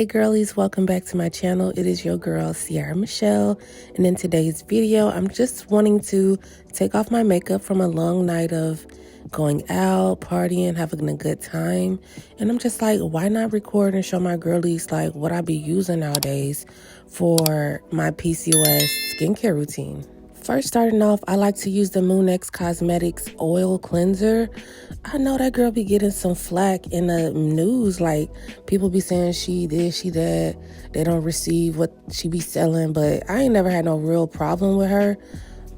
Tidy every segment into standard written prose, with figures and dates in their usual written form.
Hey girlies, welcome back to my channel. It is your girl Ciara Michelle, and in today's video I'm just wanting to take off my makeup from a long night of going out, partying, having a good time, and I'm just like, why not record and show my girlies like what I be using nowadays for my PCOS skincare routine. First, starting off, I like to use the Moonxcosmetics oil cleanser. I know that girl be getting some flack in the news, like people be saying she this, she that, they don't receive what she be selling, but I ain't never had no real problem with her,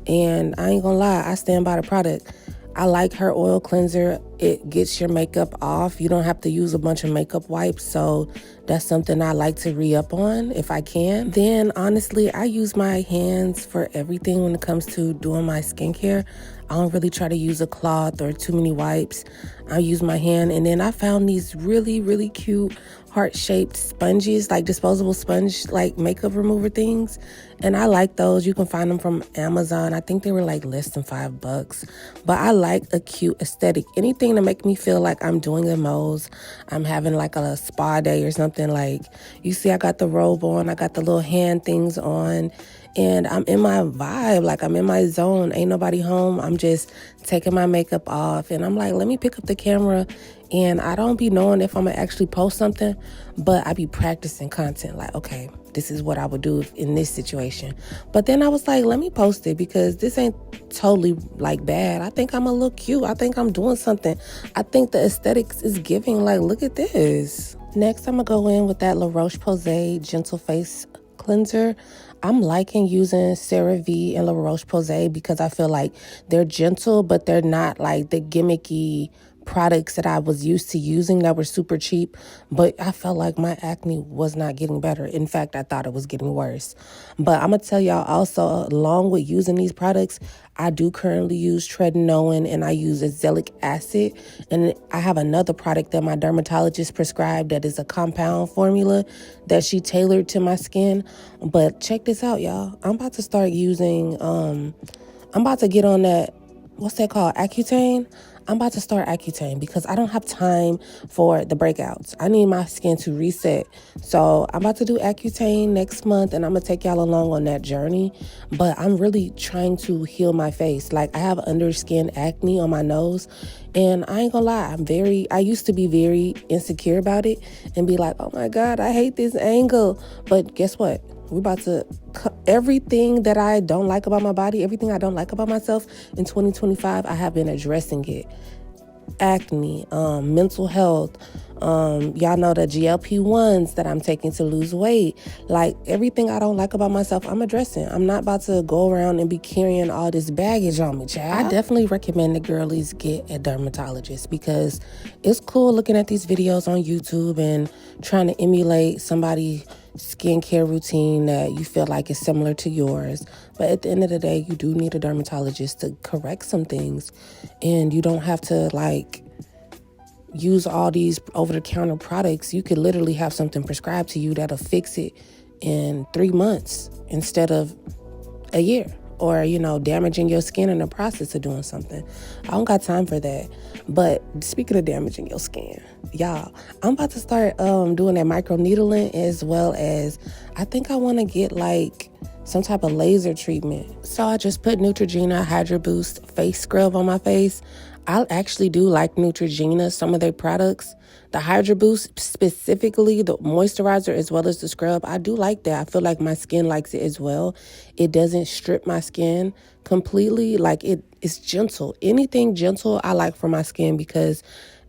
and I ain't gonna lie, I stand by the product. I like her oil cleanser. It gets your makeup off. You don't have to use a bunch of makeup wipes, so that's something I like to re-up on if I can. Then honestly, I use my hands for everything when it comes to doing my skincare. I don't really try to use a cloth or too many wipes. I use my hand, and then I found these really cute heart-shaped sponges, like disposable sponge like makeup remover things, and I like those. You can find them from Amazon. I think they were like less than $5, but I like a cute aesthetic. Anything to make me feel like I'm doing the most, I'm having like a spa day or something. Like you see, I got the robe on, I got the little hand things on, and I'm in my vibe, like I'm in my zone. Ain't nobody home. I'm just taking my makeup off, and I'm like, let me pick up the camera. And I don't be knowing if I'm gonna actually post something, but I be practicing content. Like, okay, this is what I would do in this situation. But then I was like, let me post it because this ain't totally like bad. I think I'm a little cute. I think I'm doing something. I think the aesthetics is giving. Like, look at this. Next, I'm gonna go in with that Larose Posey Gentle Face Cleanser. I'm liking using Cerave and Larose Posey because I feel like they're gentle, but they're not like the gimmicky products that I was used to using that were super cheap. But I felt like my acne was not getting better. In fact, I thought it was getting worse. But I'm gonna tell y'all also, along with using these products, I do currently use tretinoin and I use azelaic acid, and I have another product that my dermatologist prescribed that is a compound formula that she tailored to my skin. But check this out, y'all. I'm about to start using I'm about to get on that, what's that called, Accutane. I'm about to start Accutane because I don't have time for the breakouts. I need my skin to reset. So I'm about to do Accutane next month, and I'm going to take y'all along on that journey. But I'm really trying to heal my face. Like, I have underskin acne on my nose, and I ain't gonna lie, I used to be very insecure about it and be like, oh my God, I hate this angle. But guess what? We're about to everything that I don't like about my body, everything I don't like about myself in 2025, I have been addressing it. Acne, mental health, y'all know the GLP-1s that I'm taking to lose weight. Like, everything I don't like about myself, I'm addressing. I'm not about to go around and be carrying all this baggage on me, child. I definitely recommend the girlies get a dermatologist because it's cool looking at these videos on YouTube and trying to emulate somebody's skincare routine that you feel like is similar to yours. But at the end of the day, you do need a dermatologist to correct some things, and you don't have to like use all these over-the-counter products. You could literally have something prescribed to you that'll fix it in 3 months instead of a year, or, you know, damaging your skin in the process of doing something. I don't got time for that. But speaking of damaging your skin, y'all, I'm about to start doing that micro needling, as well as I think I want to get like some type of laser treatment. So I just put Neutrogena Hydro Boost face scrub on my face. I actually do like Neutrogena, some of their products. The Hydro Boost specifically, the moisturizer as well as the scrub, I do like that. I feel like my skin likes it as well. It doesn't strip my skin completely. Like, it's gentle. Anything gentle I like for my skin, because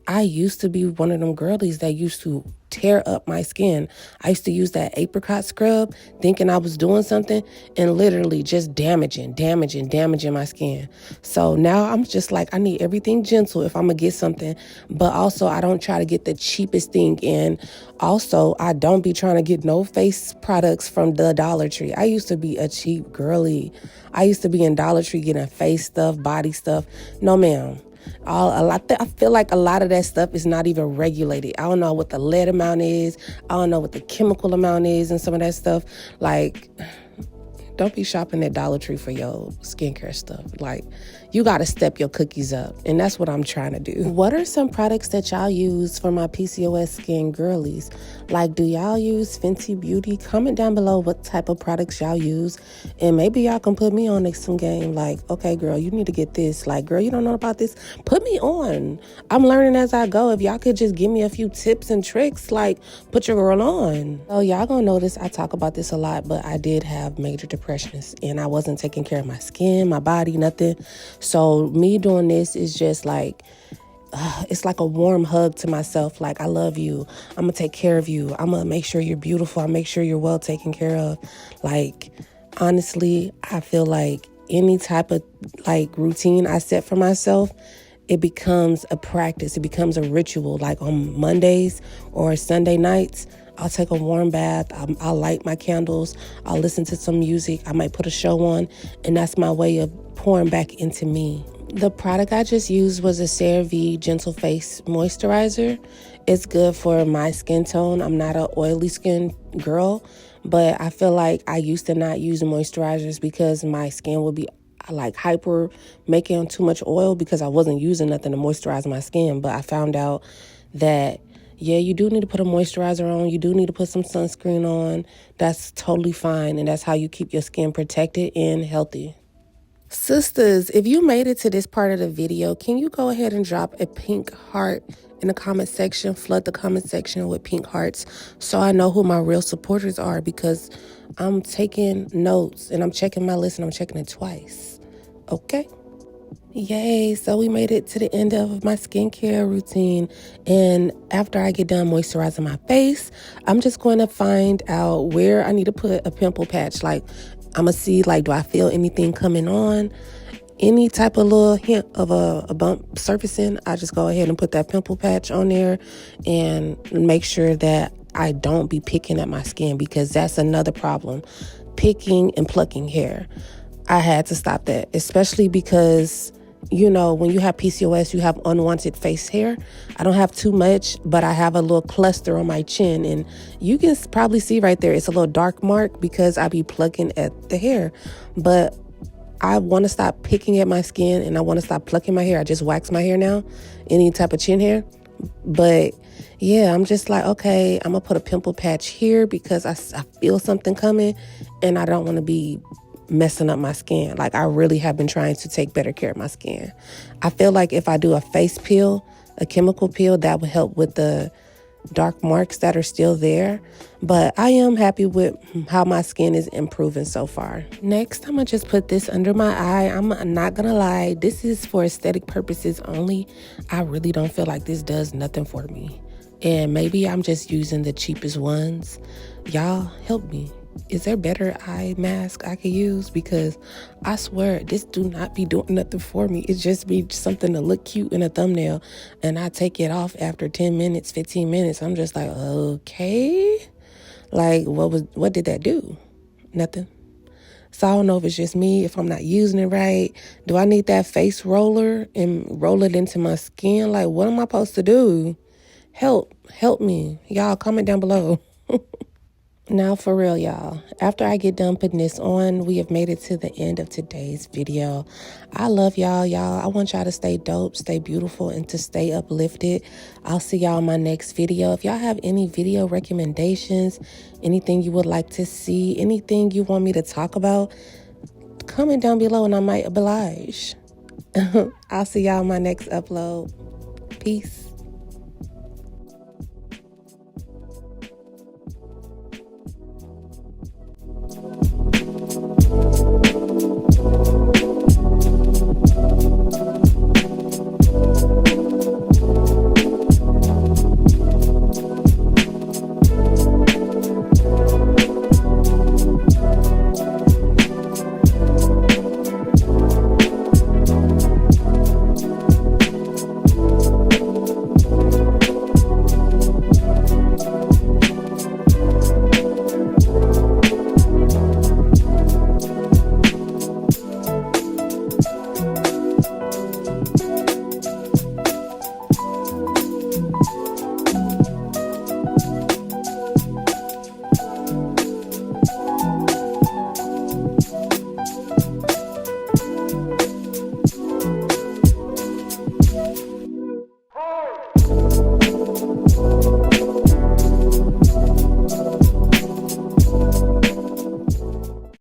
I used to be one of them girlies that used to tear up my skin. I used to use that apricot scrub thinking I was doing something and literally just damaging my skin. So now I'm just like, I need everything gentle if I'm gonna get something, but also I don't try to get the cheapest thing. And also I don't be trying to get no face products from the Dollar Tree. I used to be a cheap girly. I used to be in Dollar Tree getting face stuff, body stuff. No, ma'am. I feel like a lot of that stuff is not even regulated. I don't know what the lead amount is. I don't know what the chemical amount is and some of that stuff. Like, don't be shopping at Dollar Tree for your skincare stuff. Like, you got to step your cookies up. And that's what I'm trying to do. What are some products that y'all use for my PCOS skin girlies? Like, do y'all use Fenty Beauty? Comment down below what type of products y'all use. And maybe y'all can put me on some game. Like, okay, girl, you need to get this. Like, girl, you don't know about this? Put me on. I'm learning as I go. If y'all could just give me a few tips and tricks, like, put your girl on. So y'all gonna notice I talk about this a lot, but I did have major depressions and I wasn't taking care of my skin, my body, nothing. So me doing this is just like, it's like a warm hug to myself. Like, I love you. I'm gonna take care of you. I'm gonna make sure you're beautiful. I'll make sure you're well taken care of. Like, honestly, I feel like any type of like routine I set for myself, it becomes a practice. It becomes a ritual. Like on Mondays or Sunday nights, I'll take a warm bath. I'll light my candles. I'll listen to some music. I might put a show on, and that's my way of pouring back into me. The product I just used was a Cerave Gentle Face Moisturizer. It's good for my skin tone. I'm not an oily skin girl, but I feel like I used to not use moisturizers because my skin would be like hyper, making too much oil because I wasn't using nothing to moisturize my skin. But I found out that, yeah, you do need to put a moisturizer on. You do need to put some sunscreen on. That's totally fine. And that's how you keep your skin protected and healthy. Sisters, if you made it to this part of the video, can you go ahead and drop a pink heart in the comment section? Flood the comment section with pink hearts so I know who my real supporters are, because I'm taking notes and I'm checking my list and I'm checking it twice. Okay? Yay, so we made it to the end of my skincare routine, and after I get done moisturizing my face, I'm just going to find out where I need to put a pimple patch. Like, I'm gonna see, like, do I feel anything coming on? Any type of little hint of a bump surfacing, I just go ahead and put that pimple patch on there and make sure that I don't be picking at my skin, because that's another problem, picking and plucking hair. I had to stop that, especially because, you know, when you have PCOS, you have unwanted face hair. I don't have too much, but I have a little cluster on my chin, and you can probably see right there, it's a little dark mark because I be plucking at the hair. But I want to stop picking at my skin and I want to stop plucking my hair. I just wax my hair now, any type of chin hair. But yeah, I'm just like, okay, I'm gonna put a pimple patch here because I feel something coming and I don't want to be messing up my skin. Like, I really have been trying to take better care of my skin. I feel like if I do a face peel, a chemical peel, that would help with the dark marks that are still there. But I am happy with how my skin is improving so far. Next, I'm gonna just put this under my eye. I'm not gonna lie, this is for aesthetic purposes only. I really don't feel like this does nothing for me, and maybe I'm just using the cheapest ones. Y'all help me. Is there better eye mask I could use? Because I swear this do not be doing nothing for me. It just be something to look cute in a thumbnail, and I take it off after 10 minutes, 15 minutes. I'm just like, okay, like what did that do? Nothing. So I don't know if it's just me, if I'm not using it right. Do I need that face roller and roll it into my skin? Like, what am I supposed to do? Help me. Y'all, comment down below. Now, for real, y'all, after I get done putting this on, we have made it to the end of today's video. I love y'all. I want y'all to stay dope, stay beautiful, and to stay uplifted. I'll see y'all in my next video. If y'all have any video recommendations, anything you would like to see, anything you want me to talk about, comment down below and I might oblige. I'll see y'all in my next upload. Peace.